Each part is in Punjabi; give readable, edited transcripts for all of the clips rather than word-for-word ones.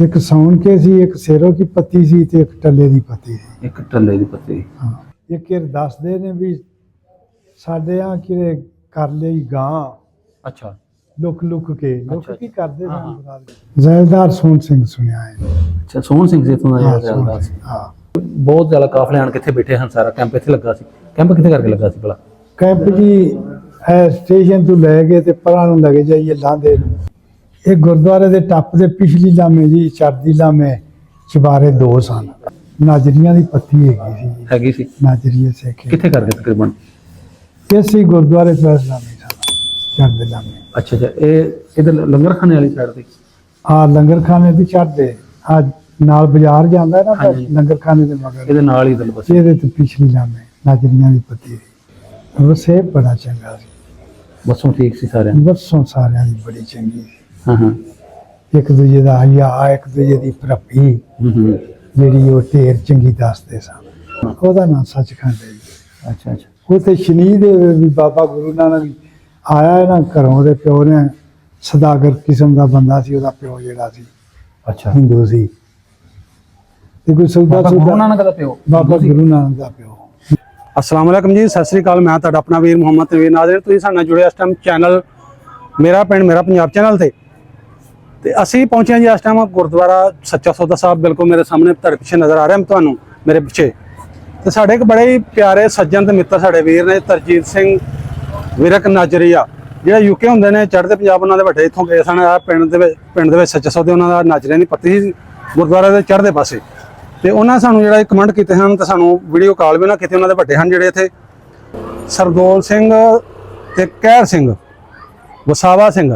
एक साउन के सी, एक सेरो की पत्ती सी ते एक टल्ले दी पत्ती सी। एक टल्ले दी पत्ती। हाँ एक किर दसदे ने भी साडे आ किरे कर ਲਈ ਗਾਂ अच्छा ਲੁਕ ਲੁਕ ਕੇ ਲੋਕ अच्छा, ਕੀ ਕਰਦੇ हाँ, ਸਨ ਬਰਾਦਰ ਜ਼ੈਲਦਾਰ ਸੋਹਣ ਸਿੰਘ ਸੁਣਿਆ ਹੈ। अच्छा सोहन सिंह जी इत्थों दा ਹਾਂ, जेह्ड़ा ਸੋਹਣ रहंदा ਸਿੰਘ, सी। ਹਾਂ बहुत ज़्यादा काफले आन कित्थे बैठे हन, सारा कैंप इत्थे लगा सी। कैंप कित्थे करके लगा सी भला? ਕੈਂਪ ਜੀ ਇਹ ਸਟੇਸ਼ਨ ਤੋਂ ਲੈ ਕੇ ਤੇ ਪਰਾਂ ਨੂੰ ਲੱਗੇ ਜਾਈਏ ਲਾਂਦੇ ਨੂੰ। ਇਹ ਗੁਰਦੁਆਰੇ ਦੇ ਟੱਪ ਦੇ ਪਿਛਲੀ ਲਾਮੇ ਜੀ ਚੜ੍ਹਦੀ ਲਾਮੇ ਚੁਬਾਰੇ ਦੋ ਸਨ। ਨਾਜਰੀਆਂ ਦੀ ਪੱਤੀ ਹੈਗੀ ਸੀ ਜੀ, हैगी सी ਨਾਜਰੀਏ ਸਿੱਖ कित्थे करके तकरीबन? ਇਸੇ ਗੁਰਦੁਆਰੇ ਤੋਂ ਇਸ ਲਾਮੇ ਸਨ ਚੜ੍ਹਦੇ ਲਾਮੇ। अच्छा अच्छा, ये इधर लंगर खाने वाली साइड ते ਆ ਲੰਗਰ ਖਾਨੇ ਵੀ ਚੜ੍ਹਦੇ ਆ ਨਾਲ ਬਾਜ਼ਾਰ ਜਾਂਦਾ ਹੈ ਨਾ ਹਾਂਜੀ। ਲੰਗਰ ਖਾਨੇ ਦੇ ਮਗਰ ਇਹਦੇ ਨਾਲ ਹੀ ਦਲ ਬਸ। ਇਹਦੇ ਤੇ ਪਿਛਲੀ ਲਾਮੇ ਨਾਜਰੀਆਂ ਦੀ ਪੱਤੀ ਸੀ। ਵਸੇ ਬੜਾ ਚੰਗਾ ਸੀ, ਬਸੋਂ ਠੀਕ ਸੀ ਸਾਰਿਆਂ ਦੀ। ਬੱਸੋਂ ਸਾਰਿਆਂ ਦੀ ਬੜੀ ਚੰਗੀ ਸੀ। ਹਾਂ ਹਾਂ। ਇੱਕ ਦੂਜੇ ਦਾ ਹਿਆ, ਇੱਕ ਦੂਜੇ ਦੀ ਭਰਪੀ ਹੂੰ। ਜਿਹੜੀ ਉਹ ਢੇਰ ਚੰਗੀ ਦੱਸਦੇ ਸਨ। ਉਹਦਾ ਨਾਂ ਸੱਚਖੰਡ ਹੈ ਜੀ। ਅੱਛਾ ਅੱਛਾ। ਉੱਥੇ ਸ਼ਨੀ ਦੇ ਵੀ ਬਾਬਾ ਗੁਰੂ ਨਾਨਕ ਆਇਆ ਹੈ ਨਾ ਘਰੋਂ ਦੇ ਪਿਓ ਨੇ ਸਦਾਗਰ ਕਿਸਮ ਦਾ ਬੰਦਾ ਸੀ। ਉਹਦਾ ਪਿਓ ਜਿਹੜਾ ਸੀ ਅੱਛਾ, ਹਿੰਦੂ ਸੀ ਤੇ ਕੋਈ ਸੌਦਾ ਬਾਬਾ ਗੁਰੂ ਸੁਦਾ ਨਾਨਕ ਦਾ ਪਿਓ। ਬਾਬਾ ਗੁਰੂ ਨਾਨਕ ਦਾ ਪਿਓ। अस्सलाम वालेकुम जी, सत श्री अकाल। मैं ਤੁਹਾਡਾ ਆਪਣਾ ਵੀਰ ਮੁਹੰਮਦ ਤਨਵੀਰ ਨਾਜ਼ਰ। ਤੁਸੀਂ ਸਾਡੇ ਨਾਲ ਜੁੜੇ ਇਸ ਟਾਈਮ ਚੈਨਲ ਮੇਰਾ ਪਿੰਡ ਮੇਰਾ ਪੰਜਾਬ ਚੈਨਲ ਤੇ ਅਸੀਂ ਪਹੁੰਚੇ ਹਾਂ ਜੀ ਇਸ ਟਾਈਮ ਗੁਰਦੁਆਰਾ ਸੱਚਾ ਸੌਦਾ ਸਾਹਿਬ। ਬਿਲਕੁਲ ਮੇਰੇ ਸਾਹਮਣੇ ਤੁਹਾਡੇ ਪਿੱਛੇ ਨਜ਼ਰ ਆ ਰਿਹਾ ਤੁਹਾਨੂੰ ਮੇਰੇ ਪਿੱਛੇ। ਤੇ ਸਾਡੇ ਇੱਕ ਬੜੇ ਹੀ ਪਿਆਰੇ ਸੱਜਣ ਤੇ ਮਿੱਤਰ ਸਾਡੇ ਵੀਰ ਨੇ ਤਰਜੀਤ ਸਿੰਘ ਵਿਰਕ ਨਾਜਰੀਆ, ਜਿਹੜਾ ਯੂਕੇ ਹੁੰਦੇ ਨੇ, ਚੜ੍ਹਦੇ ਪੰਜਾਬ ਉਹਨਾਂ ਦੇ ਵੱਡੇ ਇੱਥੋਂ ਗਏ ਸਨ। ਆ ਪਿੰਡ ਦੇ ਵਿੱਚ ਸੱਚਾ ਸੌਦੇ ਉਹਨਾਂ ਦਾ ਨਾਜਰੀਆਂ ਦੀ ਪੱਤੀ ਸੀ ਗੁਰਦੁਆਰੇ ਦੇ ਚੜ੍ਹਦੇ ਪਾਸੇ। ਤੇ ਉਹਨਾਂ ਸਾਨੂੰ ਜਿਹੜਾ ਕਮੈਂਟ ਕੀਤੇ ਹਨ ਤੇ ਸਾਨੂੰ ਵੀਡੀਓ ਕਾਲ ਵੀ ਨਾ ਕੀਤੀ। ਉਹਨਾਂ ਦੇ ਵੱਡੇ ਹਨ ਜਿਹੜੇ ਇੱਥੇ ਸਰਦੋਲ ਸਿੰਘ ਤੇ ਕਹਿਰ ਸਿੰਘ ਵਸਾਵਾ ਸਿੰਘ,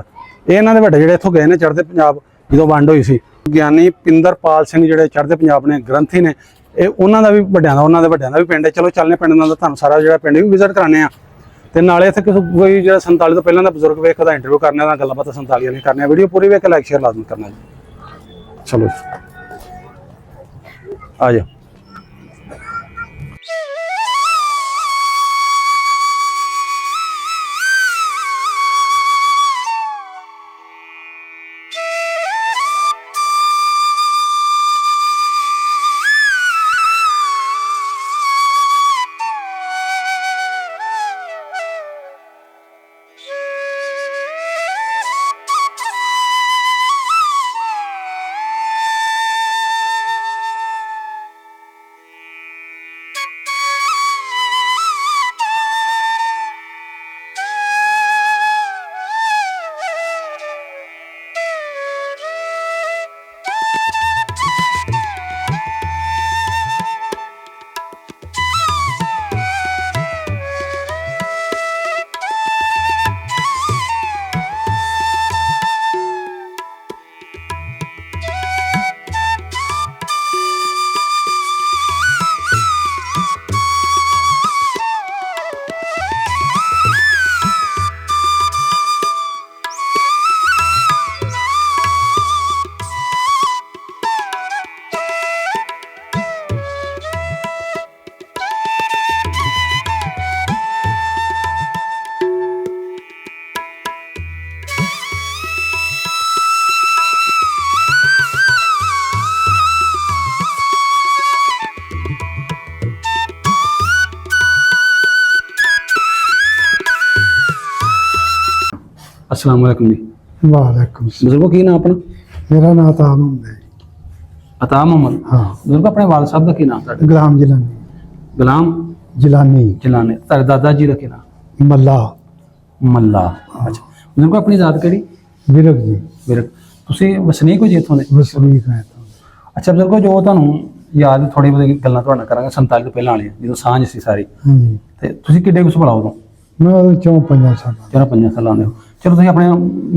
ਇਹ ਇਹਨਾਂ ਦੇ ਵੱਡੇ ਜਿਹੜੇ ਇੱਥੋਂ ਗਏ ਨੇ ਚੜ੍ਹਦੇ ਪੰਜਾਬ ਜਦੋਂ ਵੰਡ ਹੋਈ ਸੀ। ਗਿਆਨੀ ਪਿੰਦਰਪਾਲ ਸਿੰਘ ਜਿਹੜੇ ਚੜ੍ਹਦੇ ਪੰਜਾਬ ਨੇ ਗ੍ਰੰਥੀ ਨੇ, ਇਹ ਉਹਨਾਂ ਦਾ ਵੀ ਉਹਨਾਂ ਦੇ ਵੱਡਿਆਂ ਦਾ ਵੀ ਪਿੰਡ ਹੈ। ਚਲੋ ਚੱਲਨੇ ਪਿੰਡ ਨਾਲ ਤੁਹਾਨੂੰ ਸਾਰਾ ਜਿਹੜਾ ਪਿੰਡ ਵੀ ਵਿਜ਼ਿਟ ਕਰਾਉਂਦੇ ਆ ਤੇ ਨਾਲੇ ਇੱਥੇ ਕੋਈ ਜਿਹੜਾ 47 ਤੋਂ ਪਹਿਲਾਂ ਦਾ ਬਜ਼ੁਰਗ ਵੇਖ ਦਾ ਇੰਟਰਵਿਊ ਕਰਨੇ ਦਾ ਗੱਲਾਂ ਬਾਤਾਂ 47 ਵਾਲੀ ਕਰਨੇ ਆ। ਵੀਡੀਓ ਪੂਰੀ ਵੇਖ ਕੇ ਲਾਈਕ ਸ਼ੇਅਰ ਲਾਜ਼ਮੀ ਕਰਨਾ ਜੀ। ਚਲੋ ਆ ਜਾਓ। अस्सलाम वालेकुम जी। ਵਾਲੇਕੁਮ ਸਲਾਮ। ਬਜ਼ੁਰਗੋ ਕੀ ਨਾਮ ਆਪਣਾ? ਮੇਰਾ ਨਾਂ ਤਾਂ ਹੁੰਦਾ ਹੈ। ਅਤਾ ਮੁਹੰਮਦ। ਹਾਂ ਬਜ਼ੁਰਗੋ ਆਪਣੇ ਵਾਲਦ ਸਾਹਿਬ ਦਾ ਕੀ ਨਾਮ ਤੁਹਾਡਾ? ਗੁਲਾਮ ਜਿਲਾਨੀ। ਗੁਲਾਮ ਜਿਲਾਨੀ ਜਲਾਨੇ। ਤੁਹਾਡੇ ਦਾਦਾ ਜੀ ਦਾ ਕੀ ਨਾਮ? ਮੱਲਾ ਮੱਲਾ। ਅੱਛਾ ਬਜ਼ੁਰਗੋ ਆਪਣੀ ਜ਼ਾਤ ਕਿਹੜੀ? ਵਿਰਕ ਜੀ ਵਿਰਕ। ਤੁਸੀਂ ਵਸਨੀਕ ਹੋ ਜੀ ਇੱਥੋਂ ਦੇ? ਵਸਨੀਕ ਹੈ ਤਾਂ। ਅੱਛਾ ਬਜ਼ੁਰਗੋ, ਜੋ ਤੁਹਾਨੂੰ ਯਾਦ ਥੋੜੀ ਬਹੁਤੀ ਗੱਲਾਂ ਤੁਹਾਡੇ ਨਾਲ ਕਰਾਂਗੇ 47 ਤੋਂ ਪਹਿਲਾਂ ਵਾਲੀਆਂ, ਜਦੋਂ ਸਾਂਝ ਸੀ ਸਾਰੀ। ਹਾਂਜੀ ਤੇ ਤੁਸੀਂ ਕਿੱਡੇ ਕੁ ਸੁਭਾਅ ਉਦੋਂ? ਮੈਂ ਉਹਦੇ ਚੋਂ 5 ਸਾਲਾਂ ਚਲੋ 5 ਸਾਲਾਂ ਦੇ ਹੋ। ਚਲੋ ਤੁਸੀਂ ਆਪਣੇ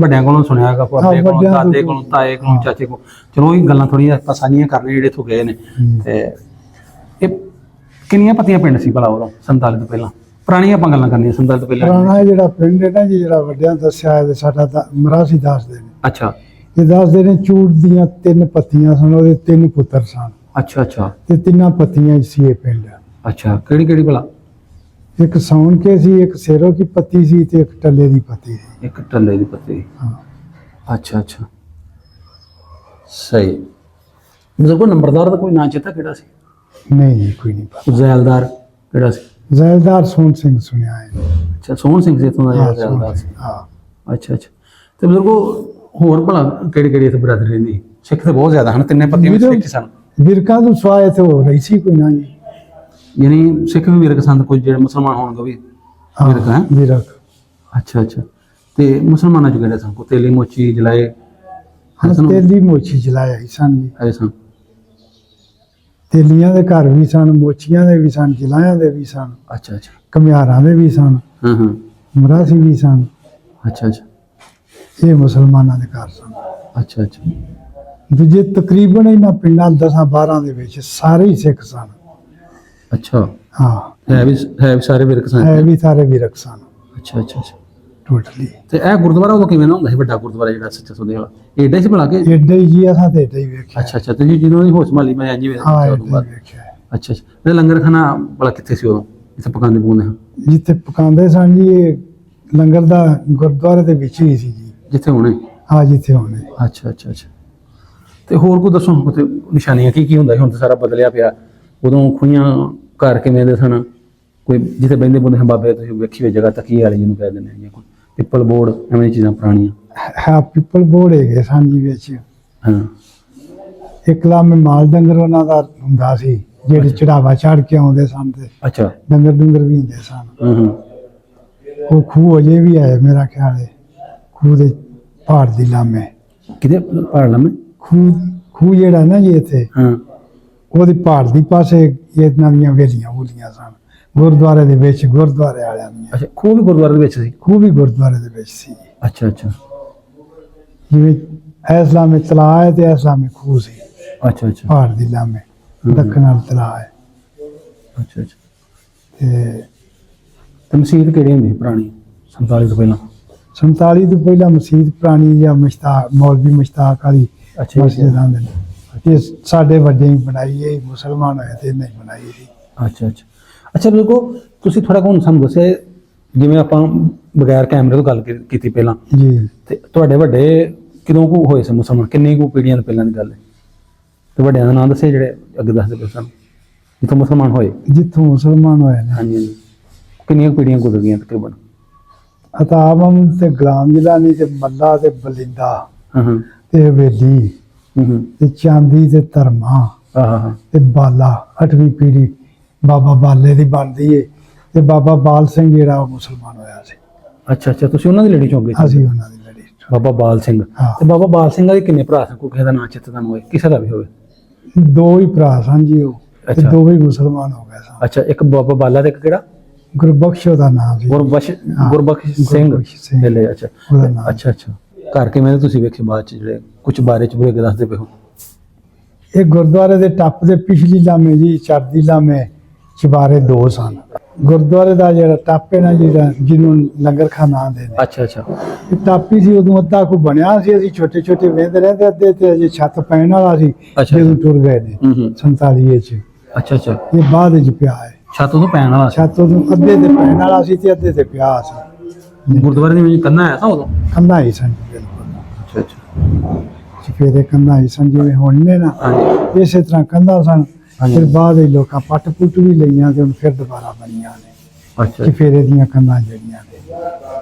ਵੱਡਿਆਂ ਕੋਲੋਂ ਸੁਣਿਆ ਹੈਗਾ, ਪਾਪੇ ਕੋਲੋਂ, ਵੱਡਿਆਂ ਤੋਂ। ਦਾਦੇ ਕੋਲੋਂ, ਤਾਏ ਕੋਲੋਂ, ਹਾਂ। ਚਾਚੇ ਕੋਲੋਂ। ਚਲੋ ਇਹ ਗੱਲਾਂ ਥੋੜ੍ਹੀਆਂ ਆਪਾਂ ਸਾਂਝੀਆਂ ਕਰਨੀਆਂ ਜਿਹੜੇ ਇੱਥੋਂ ਗਏ ਨੇ। ਤੇ ਇਹ ਕਿੰਨੀਆਂ ਪੱਤੀਆਂ ਪਿੰਡ ਸੀ ਭਲਾ ਉਦੋਂ 47 ਤੋਂ ਪਹਿਲਾਂ? ਪੁਰਾਣੀਆਂ ਆਪਾਂ ਗੱਲਾਂ ਕਰਨੀਆਂ 47 ਤੋਂ ਪਹਿਲਾਂ। ਪੁਰਾਣਾ ਜਿਹੜਾ ਪਿੰਡ ਹੈ ਨਾ ਜੀ, ਜਿਹੜਾ ਵੱਡਿਆਂ ਦੱਸਿਆ ਹੈ ਤੇ ਸਾਡਾ ਤਾਂ ਮਰਾਸੀ ਦੱਸਦੇ ਨੇ। ਅੱਛਾ ਇਹ ਦੱਸਦੇ ਨੇ ਚੂੜ ਦੀਆਂ 3 ਪੱਤੀਆਂ ਸਨ, ਉਹਦੇ 3 ਪੁੱਤਰ ਸਨ ਅੱਛਾ ਅੱਛਾ ਤੇ 3 ਪੱਤੀਆਂ ਹੀ ਸੀ ਇਹ ਪਿੰਡ। ਅੱਛਾ, ਕਿਹੜੀ ਕਿਹੜੀ ਭਲਾ? ਇੱਕ ਸਾਉਣ ਕੇ ਸੀ, ਇੱਕ ਸੇਰੋ ਕੀ ਪੱਤੀ ਸੀ ਤੇ ਇੱਕ ਟੱਲੇ ਦੀ ਪੱਤੀ ਸੀ। ਇੱਕ ਟੱਲੇ ਦੀ ਪੱਤੀ। ਹਾਂ ਅੱਛਾ ਅੱਛਾ, ਸਹੀ। ਬਜ਼ੁਰਗੋ ਨੰਬਰਦਾਰ ਦਾ ਕੋਈ ਨਾਂ ਚੇਤਾ ਕਿਹੜਾ ਸੀ? ਨਹੀਂ ਜੀ, ਕੋਈ ਨਹੀਂ ਪਤਾ। ਜ਼ੈਲਦਾਰ ਕਿਹੜਾ ਸੀ? ਜ਼ੈਲਦਾਰ ਸੋਹਣ ਸਿੰਘ ਸੁਣਿਆ ਹੈ। ਅੱਛਾ, ਸੋਹਣ ਸਿੰਘ ਜੀ ਤੋਂ ਦਾ ਹਾਂ, ਜ਼ੈਲਦਾਰ ਸੋਹਣ ਸੀ। ਸਿੰਘ, ਹਾਂ। ਅੱਛਾ ਅੱਛਾ। ਤੇ ਬਜ਼ੁਰਗੋ ਹੋਰ ਭਲਾ ਕਿਹੜੀ ਕਿਹੜੀ ਇੱਥੇ ਬਰਾਦਰੀ ਰਹਿੰਦੀ? ਸਿੱਖ ਤੇ ਬਹੁਤ ਜ਼ਿਆਦਾ ਹਨ, ਤਿੰਨੇ ਪੱਤੀਆਂ ਵਿੱਚ ਸਿੱਖ ਸਨ। ਵਿਰਕਾਂ ਤੋਂ ਸਵਾਏ ਤੇ ਹੋ ਰਹੀ ਸੀ ਕੋਈ ਨਾ ਜੀ। ਯਾਨੀ ਸਿੱਖ ਵੀ ਵਿਰਕ ਸੰਤ, ਕੋਈ ਜਿਹੜੇ ਮੁਸਲਮਾਨ ਹੋਣਗੇ ਵੀ ਵਿਰਕ ਹੈ। ਵਿਰਕ। ਅੱਛਾ ਅੱਛਾ। ਤੇ ਮੁਸਲਮਾਨਾਂ ਚ ਕਿਹੜੇ ਸਨ? ਕੋ ਤੇਲੀ ਮੋਚੀ ਜਲਾਏ ਹਾਂ, ਤੇਲੀ ਮੋਚੀ ਜਲਾਇਆ ਸੀ ਸਨ ਜੀ। ਆਏ ਸਨ। ਤੇਲੀਆਂ ਦੇ ਘਰ ਵੀ ਸਨ, ਮੋਚੀਆਂ ਦੇ ਵੀ ਸਨ, ਜਲਾਇਆਂ ਦੇ ਵੀ ਸਨ, ਅੱਛਾ ਅੱਛਾ। ਘੁਮਿਆਰਾਂ ਦੇ ਵੀ ਸਨ, ਹਾਂ ਹਾਂ। ਮਰਾਸੀ ਵੀ ਸਨ। ਅੱਛਾ ਅੱਛਾ। ਇਹ ਮੁਸਲਮਾਨਾਂ ਦੇ ਘਰ ਸਨ। ਅੱਛਾ ਅੱਛਾ। ਦੂਜੇ ਤਕਰੀਬਨ ਇਹਨਾਂ ਪਿੰਡਾਂ 10-12 ਦੇ ਵਿੱਚ ਸਾਰੇ ਹੀ ਸਿੱਖ ਸਨ। ਅੱਛਾ। ਹਾਂ, ਹੈ ਵੀ ਸਾਰੇ ਵਿਰਕ ਸਨ। ਇਹ ਵੀ ਸਾਰੇ ਵਿਰਕ ਸਨ ਅੱਛਾ ਅੱਛਾ ਅੱਛਾ। ਟੋਟਲੀ। ਤੇ ਇਹ ਗੁਰਦੁਆਰਾ ਉਦੋਂ ਕਿਵੇਂ ਦਾ ਹੁੰਦਾ ਸੀ? ਵੱਡਾ ਗੁਰਦੁਆਰਾ ਜਿਹੜਾ ਸੱਚਾ ਸੌਦੇ ਵਾਲਾ ਏਡਾ ਹੀ ਸੀ ਭਲਾ ਕੇ? ਏਡਾ ਹੀ ਜੀ, ਅਸਾਂ ਤੇ ਏਡਾ ਹੀ ਵੇਖਿਆ। ਅੱਛਾ ਅੱਛਾ। ਤੁਸੀਂ ਜਦੋਂ ਦੀ ਹੋਸ਼ ਮਾਲੀ ਮੈਂ ਜੀ ਹਾਂ, ਏਡਾ ਹੀ ਵੇਖਿਆ। ਅੱਛਾ ਅੱਛਾ। ਤੇ ਲੰਗਰ ਖਾਨਾ ਭਲਾ ਕਿੱਥੇ ਸੀ ਉਦੋਂ, ਜਿੱਥੇ ਪਕਾਉਂਦੇ ਪਕਾਉਂਦੇ ਹਾਂ? ਜਿੱਥੇ ਪਕਾਉਂਦੇ ਸਨ ਜੀ, ਇਹ ਲੰਗਰ ਦਾ ਗੁਰਦੁਆਰੇ ਦੇ ਵਿੱਚ ਹੀ ਸੀ ਜੀ। ਜਿੱਥੇ ਹੋਣੇ? ਹਾਂ, ਜਿੱਥੇ ਹੋਣੇ। ਅੱਛਾ ਅੱਛਾ ਅੱਛਾ। ਤੇ ਹੋਰ ਕੋਈ ਦੱਸੋ ਉੱਥੇ ਨਿਸ਼ਾਨੀਆਂ ਕੀ ਕੀ ਹੁੰਦਾ ਸੀ? ਹੁਣ ਤਾਂ ਸਾਰਾ ਬਦਲਿਆ ਪਿਆ। ਉਦੋਂ ਖੂਹੀਆਂ ਘਰ ਕਿਵੇਂ ਦੇ ਸਨ? ਕੋਈ ਜਿੱਥੇ ਬਹਿੰਦੇ ਬੁੰਦੇ ਬਾਬੇ ਤੁਸੀਂ ਵੇਖੀ ਹੋਈ ਜਗ੍ਹਾ ਤਕੀ ਵਾਲੀ ਜਿਹਨੂੰ ਕਹਿ ਦਿੰਦੇ ਜਾਂ ਕੋਈ ਪਿੱਪਲ ਬੋਰਡ, ਐਵੇਂ ਦੀਆਂ ਚੀਜ਼ਾਂ ਪੁਰਾਣੀਆਂ? ਹਾਂ, ਪਿੱਪਲ ਬੋੜ ਹੈਗੇ ਸਨ ਜੀ ਵਿੱਚ। ਹਾਂ। ਇੱਕ ਲਾਮੇ ਮਾਲ ਡੰਗਰ ਉਹਨਾਂ ਦਾ ਹੁੰਦਾ ਸੀ, ਜਿਹੜੇ ਚੜਾਵਾ ਚੜ ਕੇ ਆਉਂਦੇ ਸਨ, ਤੇ ਅੱਛਾ। ਡੰਗਰ ਡੁੰਗਰ ਵੀ ਹੁੰਦੇ ਸਨ। ਹਾਂ ਹਾਂ। ਉਹ ਖੂਹ ਅਜੇ ਵੀ ਹੈ ਮੇਰਾ ਖਿਆਲ ਹੈ। ਖੂਹ ਦੇ ਪਹਾੜ ਦੀ ਲਾਮੇ, ਕਿਤੇ ਪਹਾੜ ਲੰਮੇ? ਖੂਹ ਜਿਹੜਾ ਨਾ ਜੀ ਇੱਥੇ, ਹਾਂ। ਉਹਦੀ ਪਹਾੜ ਦੀ ਪਾਸੇ ਇਹਨਾਂ ਦੀਆਂ ਵੇਲੀਆਂ ਵੂਲੀਆਂ ਸਨ, ਗੁਰਦੁਆਰੇ ਦੇ ਵਿੱਚ, ਗੁਰਦੁਆਰੇ ਵਾਲਿਆਂ ਦੀਆਂ। ਅੱਛਾ, ਖੂਹ ਵੀ ਗੁਰਦੁਆਰੇ ਦੇ ਵਿੱਚ ਸੀ? ਖੂਹ ਵੀ ਗੁਰਦੁਆਰੇ ਦੇ ਵਿੱਚ ਸੀ। ਅੱਛਾ ਅੱਛਾ। ਜਿਵੇਂ ਇਸ ਲਾਮੇ ਤਲਾਅ ਹੈ ਤੇ ਇਸ ਲਾਮੇ ਖੂਹ ਸੀ। ਅੱਛਾ ਅੱਛਾ। ਪਹਾੜ ਦੀ ਲਾਮੇ ਦੱਖਣ ਵਾਲ ਤਲਾਅ ਹੈ। ਅੱਛਾ ਅੱਛਾ। ਤੇ ਤੇ ਮਸਜਿਦ ਕਿਹੜੀ ਹੁੰਦੀ ਪੁਰਾਣੀ 47 ਤੋਂ ਪਹਿਲਾਂ? 47 ਤੋਂ ਪਹਿਲਾਂ ਮਸਜਿਦ ਪੁਰਾਣੀ ਜਾਂ ਮੁਸ਼ਤਾਕ, ਮੌਲਵੀ ਮੁਸ਼ਤਾਕ ਵਾਲੀ ਅੱਛਾ ਮਸਜਿਦ ਆਉਂਦੇ ਨੇ। ਇਹ ਸਾਡੇ ਵੱਡੇ ਹੀ ਬਣਾਈ ਹੈ, ਮੁਸਲਮਾਨ ਹੋਏ ਤੇ ਨਹੀਂ ਬਣਾਈ ਸੀ। ਅੱਛਾ ਅੱਛਾ। ਅੱਛਾ ਬਿਲਕੁਲ, ਤੁਸੀਂ ਥੋੜਾ ਹੁਣ ਸਾਨੂੰ ਦੱਸਿਆ, ਜਿਵੇਂ ਆਪਾਂ ਬਗੈਰ ਕੈਮਰੇ ਤੋਂ ਗੱਲ ਕੀਤੀ ਪਹਿਲਾਂ, ਜੀ। ਤੇ ਤੁਹਾਡੇ ਵੱਡੇ ਕਦੋਂ ਕੁ ਹੋਏ ਸੀ ਮੁਸਲਮਾਨ? ਕਿੰਨੀ ਕੁ ਪੀੜ੍ਹੀਆਂ ਤੋਂ ਪਹਿਲਾਂ ਦੀ ਗੱਲ ਹੈ? ਤੇ ਵੱਡਿਆਂ ਦਾ ਨਾਮ ਦੱਸੇ ਜਿਹੜੇ ਅੱਗੇ ਦੱਸਦੇ ਪਏ ਸਾਨੂੰ, ਜਿੱਥੋਂ ਮੁਸਲਮਾਨ ਹੋਏ। ਜਿੱਥੋਂ ਮੁਸਲਮਾਨ ਹੋਏ ਨੇ, ਹਾਂਜੀ ਹਾਂਜੀ। ਕਿੰਨੀਆਂ ਪੀੜ੍ਹੀਆਂ ਗੁਜ਼ਰ ਗਈਆਂ ਤਕਰੀਬਨ? ਅਤਾਬਮ ਤੇ ਗੁਲਾਮ ਜਿਲਾਨੀ ਤੇ ਮੱਲਾ ਤੇ ਬਲਿੰਦਾ ਹਾਂ ਹਾਂ। ਤੇ ਹਵੇਲੀ ਹੂੰ। ਤੇ ਚਾਂਦੀ ਤੇ ਧਰਮਾ ਹਾਂ ਹਾਂ। ਤੇ ਬਾਲਾ, 8ਵੀਂ ਪੀੜ੍ਹੀ ਬਾਬਾ ਬਾਲੇ ਦੀ ਬਣਦੀ ਏ। ਤੇ ਬਾਬਾ ਬਾਲ ਸਿੰਘ ਜਿਹੜਾ ਉਹ ਮੁਸਲਮਾਨ ਹੋਇਆ ਸੀ। ਅੱਛਾ ਅੱਛਾ। ਤੁਸੀਂ ਉਹਨਾਂ ਦੀ ਲੜੀ ਚੋਂ ਗਏ? ਅਸੀਂ ਉਹਨਾਂ ਦੀ ਲੜੀ। ਬਾਬਾ ਬਾਲ ਸਿੰਘ। ਹਾਂ। ਤੇ ਬਾਬਾ ਬਾਲ ਸਿੰਘ ਦੇ ਕਿੰਨੇ ਭਰਾ ਸਨ? ਕੋਈ ਕਿਸੇ ਦਾ ਨਾਂ ਚਿੱਤ ਤੁਹਾਨੂੰ ਹੋਏ, ਕਿਸੇ ਦਾ ਵੀ ਹੋਵੇ? ਦੋ ਹੀ ਭਰਾ ਸਨ ਜੀ ਉਹ, ਤੇ ਅੱਛਾ। ਦੋਵੇਂ ਮੁਸਲਮਾਨ ਹੋ ਗਏ ਸਨ। ਅੱਛਾ, ਇੱਕ ਬਾਬਾ ਬਾਲਾ ਤੇ ਇੱਕ ਕਿਹੜਾ? ਗੁਰਬਖਸ਼ ਉਹਦਾ ਨਾਮ ਸੀ। ਗੁਰਬਖਸ਼ ਹਾਂ। ਗੁਰਬਖਸ਼ ਸਿੰਘ ਗੁਰਬਖਸ਼ ਸਿੰਘ। ਵੇਲੇ। ਅੱਛਾ ਉਹਦਾ ਨਾਮ। ਅੱਛਾ ਅੱਛਾ। ਘਰ ਕਿਵੇਂ ਦੇ ਤੁਸੀਂ ਵੇਖੇ ਬਾਅਦ ਚ, ਜਿਹੜੇ ਕੁਝ ਬਾਰੇ ਚ ਬੁਰੇ ਦੱਸਦੇ ਪਏ ਹੋ? ਇਹ ਗੁਰਦੁਆਰੇ ਦੇ ਟੱਪ ਦੇ ਪਿਛਲੀ ਲਾਮੇ ਜੀ, ਚੜ੍ਹਦੀ ਲਾਮੇ ਚੁਬਾਰੇ 2 ਸਨ। ਗੁਰਦੁਆਰੇ ਦਾ ਜਿਹੜਾ ਟੱਪ ਹੈ ਨਾ, ਜਿਹਨੂੰ ਲੰਗਰ ਖਾਨਾ ਆਂਦੇ ਨੇ, ਅੱਛਾ ਅੱਛਾ। ਇਹ ਟਾਪੀ ਸੀ ਉਦੋਂ ਅੱਧਾ ਕੁ ਬਣਿਆ ਸੀ। ਅਸੀਂ ਛੋਟੇ ਛੋਟੇ ਵੇਂਦੇ ਰਹਿੰਦੇ, ਅੱਧੇ ਤੇ ਅਜੇ ਛੱਤ ਪੈਣ ਵਾਲਾ ਸੀ ਅੱਛਾ। ਜਦੋਂ ਟੁਰ ਗਏ ਨੇ ਹੂੰ। 47 ਚ। ਅੱਛਾ ਅੱਛਾ। ਇਹ ਬਾਅਦ ਵਿੱਚ ਪਿਆ ਹੈ। ਛੱਤ ਤੋਂ ਪੈਣ ਵਾਲਾ ਸੀ? ਛੱਤ ਉਦੋਂ ਅੱਧੇ ਤੇ ਪੈਣ ਵਾਲਾ ਸੀ ਤੇ ਅੱਧੇ ਤੇ ਪਿਆ ਸੀ। ਗੁਰਦੁਆਰੇ ਦੇ ਵਿੱਚ ਕੰਧਾਂ ਆਇਆ ਤਾਂ ਉਦੋਂ? ਕੰਧਾਂ ਹੀ ਸਨ ਬਿਲਕੁਲ। ਅੱਛਾ ਅੱਛਾ। ਚਫੇਰੇ ਕੰਧਾਂ ਹੀ ਸਨ ਜਿਵੇਂ ਹੁਣ ਨੇ ਨਾ, ਹਾਂਜੀ ਇਸੇ ਤਰ੍ਹਾਂ ਕੰਧਾਂ ਸਨ। ਹਾਂਜੀ। ਫਿਰ ਬਾਅਦ ਵਿੱਚ ਲੋਕਾਂ ਪੱਟ ਪੁੱਟ ਵੀ ਲਈਆਂ ਤੇ ਹੁਣ ਫਿਰ ਦੁਬਾਰਾ ਬਣੀਆਂ ਨੇ ਅੱਛਾ ਚਫੇਰੇ ਦੀਆਂ ਕੰਧਾਂ ਜਿਹੜੀਆਂ ਨੇ।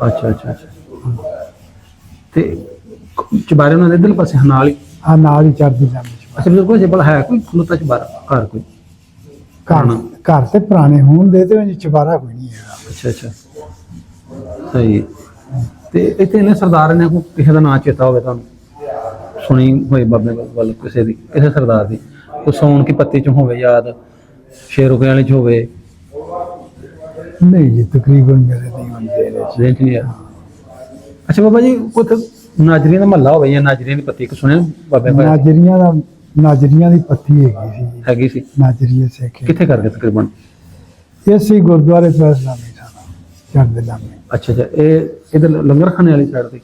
ਅੱਛਾ ਅੱਛਾ ਅੱਛਾ। ਤੇ ਚੁਬਾਰੇ ਉਹਨਾਂ ਦੇ ਇਧਰਲੇ ਪਾਸੇ ਨਾਲ ਹੀ? ਆ ਨਾਲ ਹੀ ਚੜ੍ਹਦੀ ਲਾਮੇ ਚ। ਅੱਛਾ ਬਿਲਕੁਲ। ਜੇ ਭਲਾ ਹੈ ਕੋਈ ਖਲੋਤਾ ਚੁਬਾਰਾ ਘਰ ਕੋਈ? ਘਰ ਤੇ ਪੁਰਾਣੇ ਹੋਣ ਦੇ ਤੇ ਚੁਬਾਰਾ ਕੋਈ ਨਹੀਂ ਹੈਗਾ। ਅੱਛਾ ਅੱਛਾ। ਸਹੀ। ਤੇ ਇੱਥੇ ਇਹਨੇ ਸਰਦਾਰ ਨੇ ਕੋਈ ਕਿਸੇ ਦਾ ਨਾਂ ਚੇਤਾ ਹੋਵੇ ਤੁਹਾਨੂੰ, ਸੁਣੀ ਹੋਏ ਬਾਬੇ ਵੱਲ ਕਿਸੇ ਦੀ, ਕਿਸੇ ਸਰਦਾਰ ਦੀ? ਕੋਈ ਸੌਣ ਕੀ ਪੱਤੀ ਚ ਹੋਵੇ ਯਾਦ, ਸ਼ੇਰੁਕੇ ਵਾਲੇ ਚ ਹੋਵੇ? ਨਹੀਂ ਜੀ, ਤਕਰੀਬਨ ਮੇਰੇ ਨਹੀਂ ਹੁੰਦੇ ਨੇ। ਜ਼ਹਿਨ ਚ ਨਹੀਂ ਆ? ਅੱਛਾ ਬਾਬਾ ਜੀ, ਉੱਥੇ ਨਾਜਰੀਆਂ ਦਾ ਮਹੱਲਾ ਹੋਵੇ ਜਾਂ ਨਾਜਰੀਆਂ ਦੀ ਪੱਤੀ, ਇੱਕ ਸੁਣਿਆ ਬਾਬੇ ਕੋਲ? ਨਾਜਰੀਆਂ ਦੀ ਪੱਤੀ ਹੈਗੀ ਸੀ ਜੀ। ਹੈਗੀ ਸੀ? ਨਾਜਰੀਏ ਸਿੱਖ ਕਿੱਥੇ ਕਰਕੇ ਤਕਰੀਬਨ? ਇਸੇ ਗੁਰਦੁਆਰੇ ਤੋਂ ਇਸਲਾਮੀ ਸਾਨਾ ਚੜ੍ਹਦੇ ਲਾਮੇ। ਅੱਛਾ ਅੱਛਾ। ਇਹ ਇਧਰ ਲੰਗਰ ਖਾਣੇ ਵਾਲੀ ਸਾਈਡ ਤੇ?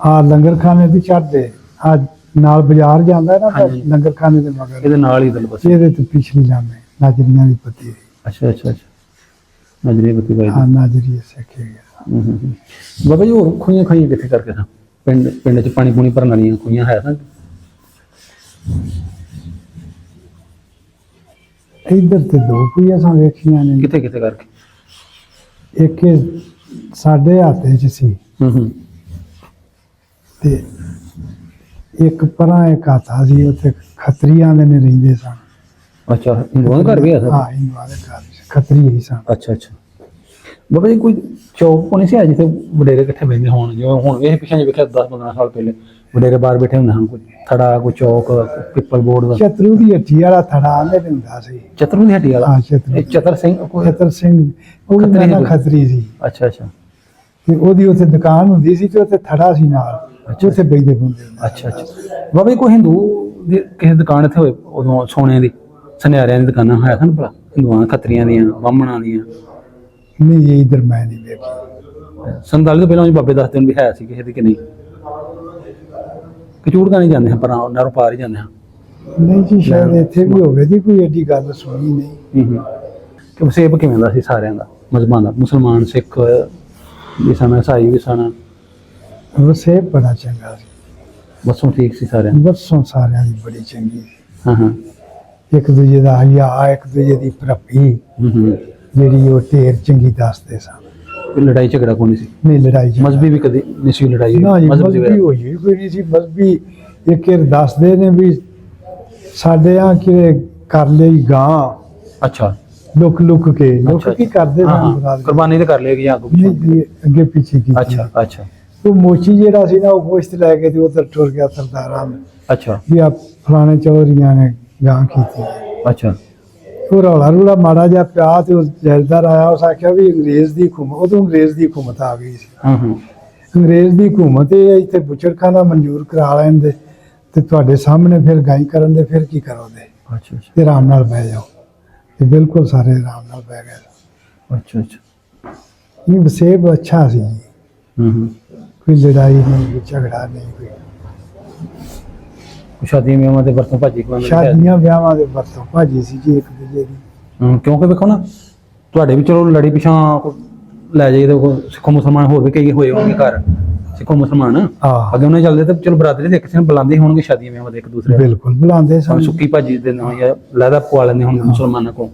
ਆ ਲੰਗਰ ਖਾਨੇ ਵੀ ਚੜ੍ਹਦੇ, ਆ ਨਾਲ ਬਾਜ਼ਾਰ ਜਾਂਦਾ ਹੈ ਨਾ, ਹਾਂਜੀ। ਲੰਗਰ ਖਾਨੇ ਦੇ ਮਗਰ ਇਹਦੇ ਨਾਲ ਹੀ ਇਧਰ ਪਾਸੇ? ਇਹਦੇ ਤੋਂ ਪਿਛਲੀ ਲਾਮੇ ਨਾਜਰੀਆਂ ਦੀ ਪੱਤੀ। ਅੱਛਾ ਅੱਛਾ ਅੱਛਾ। ਨਾਜਰੀਆਂ ਦੀ ਪੱਤੀ ਬਾਈ? ਹਾਂ, ਨਾਜਰੀਏ ਸਿੱਖ ਹੈਗੇ। ਬਾਬਾ ਜੀ, ਹੋਰ ਖੂਹੀਆਂ ਖਾਈਆਂ ਕਿੱਥੇ ਕਰਕੇ ਸਾਂ? ਪਿੰਡ ਚ ਪਾਣੀ ਪੂਣੀ ਭਰਨ ਵਾਲੀਆਂ ਖੂਹੀਆਂ ਹੈ ਸਨ? ਇੱਧਰ ਤੇ ਦੋ ਕੋਈ ਅਸਾਂ ਵੇਖੀਆਂ ਨੇ। ਕਿੱਥੇ ਕਿੱਥੇ ਕਰਕੇ? ਇੱਕ ਇਹ ਸਾਡੇ ਹੱਥੇ 'ਚ ਸੀ ਹੂੰ ਤੇ ਇੱਕ ਪਰਾਂ ਇੱਕ ਹਾਥਾ ਸੀ, ਉੱਥੇ ਖੱਤਰੀਆਂ ਦੇ ਨੇ ਰਹਿੰਦੇ ਸਨ। ਅੱਛਾ, ਹਿੰਦੂਆਂ ਦਾ ਘਰ ਵੀ ਆ ਸਰ? ਹਾਂ, ਹਿੰਦੂਆਂ ਦੇ ਘਰ ਖੱਤਰੀ ਹੀ ਸਨ। ਅੱਛਾ ਅੱਛਾ। ਬਾਬਾ ਜੀ ਕੋਈ ਚੌਕ ਕੋਣੀ ਸੀ ਜਿੱਥੇ ਵਡੇਰੇ ਇਕੱਠੇ ਬੈਠੇ ਹੋਣ, ਜਿਵੇਂ ਹੁਣ ਵੇਖ ਪਿੱਛੇ ਵੇਖਿਆ 10-15 ਸਾਲ ਪਹਿਲੇ ਵਡੇਰੇ ਬਾਹਰ ਬੈਠੇ ਹੁੰਦੇ ਹਨ, ਕੋਈ ਥੜਾ ਕੋਈ ਚੌਕ ਪਿੱਪਲ ਬੋਰਡ ਦਾ? ਚਤਰੂ ਦੀ ਹੱਟੀ ਵਾਲਾ ਥੜਾ ਆਂਦੇ ਨੇ ਹੁੰਦਾ ਸੀ। ਚਤਰੂ ਦੀ ਹੱਟੀ ਵਾਲਾ? ਹਾਂ, ਚਤਰੂ। ਇਹ ਚਤਰ ਸਿੰਘ ਕੋਈ? ਚਤਰ ਸਿੰਘ ਉਹ ਵੀ ਖੱਤਰੀ ਮੇਰਾ ਸੀ। ਖੱਤਰੀ ਸੀ ਅੱਛਾ ਅੱਛਾ ਤੇ ਉਹਦੀ ਉੱਥੇ ਦੁਕਾਨ ਹੁੰਦੀ ਸੀ ਤੇ ਉੱਥੇ ਥੜਾ ਸੀ ਨਾਲ, ਉੱਥੇ ਬੈਠਦੇ ਹੁੰਦੇ ਹੁੰਦੇ। ਅੱਛਾ ਅੱਛਾ। ਬਾਬਾ ਜੀ ਕੋਈ ਹਿੰਦੂ ਦੀ ਕਿਸੇ ਦੁਕਾਨ ਇੱਥੇ ਹੋਏ ਉਦੋਂ ਸੋਨੇ ਦੀ ਸੁਨਿਆਰਿਆਂ ਦੀ ਦੁਕਾਨਾਂ ਹੈ ਸਨ ਭਲਾ, ਹਿੰਦੂਆਂ ਖੱਤਰੀਆਂ ਦੀਆਂ ਬਾਹਮਣਾਂ ਦੀਆਂ? ਨਹੀਂ ਜੀ, ਇੱਧਰ ਮੈਂ ਨਹੀਂ ਵੇਖੀ। 47 ਤੋਂ ਪਹਿਲਾਂ ਜੀ ਬਾਬੇ ਦੱਸਦੇ ਨੇ ਵੀ ਹੈ ਸੀ ਕਿਸੇ ਦੀ ਕਿ ਨਹੀਂ? ਕਚੂੜ ਤਾਂ ਨਹੀਂ ਜਾਂਦੇ ਹਾਂ, ਪਰ ਨਹਿਰੋਂ ਪਾਰ ਹੀ ਜਾਂਦੇ ਹਾਂ। ਨਹੀਂ ਜੀ, ਸ਼ਾਇਦ ਇੱਥੇ ਵੀ ਹੋਵੇ ਦੀ ਕੋਈ ਐਡੀ ਗੱਲ ਸੁਣੀ ਨਹੀਂ। ਕਿ ਵਸੇਬ ਕਿਵੇਂ ਦਾ ਸੀ ਸਾਰਿਆਂ ਦਾ, ਮਜ਼ਹਬਾਂ ਦਾ? ਮੁਸਲਮਾਨ, ਸਿੱਖ ਵੀ ਸਨ, ਈਸਾਈ ਵੀ ਸਨ? ਵਸੇ ਬੜਾ ਚੰਗਾ ਸੀ, ਬਸੋਂ ਠੀਕ ਸੀ ਸਾਰਿਆਂ ਦੀ? ਬਸੋਂ ਸਾਰਿਆਂ ਦੀ ਬੜੀ ਚੰਗੀ ਸੀ। ਹਾਂ ਹਾਂ। ਇੱਕ ਦੂਜੇ ਦਾ ਹਿਆ, ਇੱਕ ਦੂਜੇ ਦੀ ਭਰਪੀ ਜਿਹੜੀ ਉਹ ਢੇਰ ਚੰਗੀ ਦੱਸਦੇ ਸਨ। ਕੋਈ ਲੜਾਈ ਝਗੜਾ ਕੋਈ ਨਹੀਂ ਸੀ? ਨਹੀਂ, ਲੜਾਈ ਝਗੜਾ ਮਜ਼ਹਬੀ ਵੀ ਕਦੀ ਨਹੀਂ ਸੀ ਲੜਾਈ? ਨਾ ਜੀ, ਮਜ਼ਹਬ ਦੀ ਮਜ਼ਹਬੀ ਹੋਈ ਕੋਈ ਨਹੀਂ ਸੀ। ਮਜ਼ਹਬੀ ਇੱਕ ਇਹ ਦੱਸਦੇ ਨੇ ਵੀ ਸਾਡੇ ਆ ਕਿ ਕਰ ਲਈ ਗਾਂ ਅੱਛਾ ਲੁਕ ਲੁਕ ਕੇ। ਲੋਕ ਅੱਛਾ, ਕੀ ਕਰਦੇ ਹਾਂ, ਸਨ ਹਾਂ, ਮੁਰਾਦ? ਕੁਰਬਾਨੀ ਤੇ ਕਰ ਲਏਗੀ ਜਾਂ ਅੱਗੋਂ ਨਹੀਂ ਪਿੱਛੋਂ? ਜੀ, ਅੱਗੇ ਪਿੱਛੇ ਕੀਤੀ। ਅੱਛਾ ਅੱਛਾ ਉਹ ਮੋਚੀ ਜਿਹੜਾ ਸੀ ਨਾ, ਉਹ ਗੋਸ਼ਤ ਲੈ ਕੇ ਤੇ ਉਧਰ ਟੁਰ ਗਿਆ ਸਰਦਾਰਾਂ ਨੂੰ ਅੱਛਾ ਵੀ ਆ ਫਲਾਣੇ ਚੌਧਰੀਆਂ ਨੇ ਗਾਂ ਕੀਤੀ। ਅੱਛਾ ਉਹ ਰੌਲਾ ਰੂਲਾ ਮਾੜਾ ਜਿਹਾ ਪਿਆ ਤੇ ਉਹ ਜੈਲਦਾਰ ਆਇਆ, ਉਸ ਆਖਿਆ ਵੀ ਅੰਗਰੇਜ਼ ਦੀ ਹਕੂਮਤ, ਉਦੋਂ ਅੰਗਰੇਜ਼ ਦੀ ਹਕੂਮਤ ਆ ਗਈ ਸੀ। ਹਾਂ ਹਾਂ। ਅੰਗਰੇਜ਼ ਦੀ ਹਕੂਮਤ ਇਹ ਇੱਥੇ ਬੁੱਚੜਖਾਨਾ ਮਨਜ਼ੂਰ ਕਰਾ ਲੈਣ ਦੇ ਤੇ ਤੁਹਾਡੇ ਸਾਹਮਣੇ ਫਿਰ ਗਾਈ ਕਰਨ ਦੇ, ਫਿਰ ਕੀ ਕਰੋਗੇ? ਅੱਛਾ ਅੱਛਾ ਤੇ ਆਰਾਮ ਨਾਲ ਬਹਿ ਜਾਓ। ਤੇ ਬਿਲਕੁਲ ਸਾਰੇ ਆਰਾਮ ਨਾਲ ਬਹਿ ਗਏ। ਅੱਛਾ ਅੱਛਾ। ਇਹ ਵਸੇਬ ਅੱਛਾ ਸੀ ਜੀ। ਕੋਈ ਲੜਾਈ ਨਹੀਂ, ਕੋਈ ਝਗੜਾ ਨਹੀਂ, ਕੋਈ ਸ਼ਾਦੀਆਂ ਵਿਆਹਾਂ ਤੇ ਵਰਤੋਂ ਭਾਜੀ ਖਵਾਉਂਦੇ? ਸ਼ਾਦੀਆਂ ਵਿਆਹਾਂ ਦੇ ਵਰਤੋਂ ਭਾਜੀ ਸੀ ਜੀ ਇੱਕ ਦੂਜੇ ਦੀ। ਕਿਉਂਕਿ ਵੇਖੋ ਨਾ, ਤੁਹਾਡੇ ਵੀ ਚਲੋ ਲੜੀ ਪਿਛਾਂ ਲੈ ਜਾਈਏ ਤਾਂ ਸਿੱਖੋ ਮੁਸਲਮਾਨ ਹੋਰ ਵੀ ਕਈ ਹੋਏ ਹੋਣਗੇ ਘਰ ਸਿੱਖੋ ਮੁਸਲਮਾਨ, ਹਾਂ, ਅੱਗੇ ਉਹਨੇ ਚੱਲਦੇ ਤਾਂ ਚਲੋ ਬਰਾਦਰੀ ਦੇ ਕਿਸੇ ਨੂੰ ਬੁਲਾਉਂਦੇ ਹੋਣਗੇ ਸ਼ਾਦੀਆਂ ਵਿਆਹਾਂ ਦੇ ਇੱਕ ਦੂਸਰੇ ਬਿਲਕੁਲ ਬੁਲਾਉਂਦੇ ਸਨ। ਸੁੱਕੀ ਭਾਜੀ ਦੇ ਨਾਲ ਜਾਂ ਲਹਿਦਾ ਪਵਾ ਲੈਂਦੇ ਹੋਣਗੇ ਮੁਸਲਮਾਨਾਂ ਕੋਲ,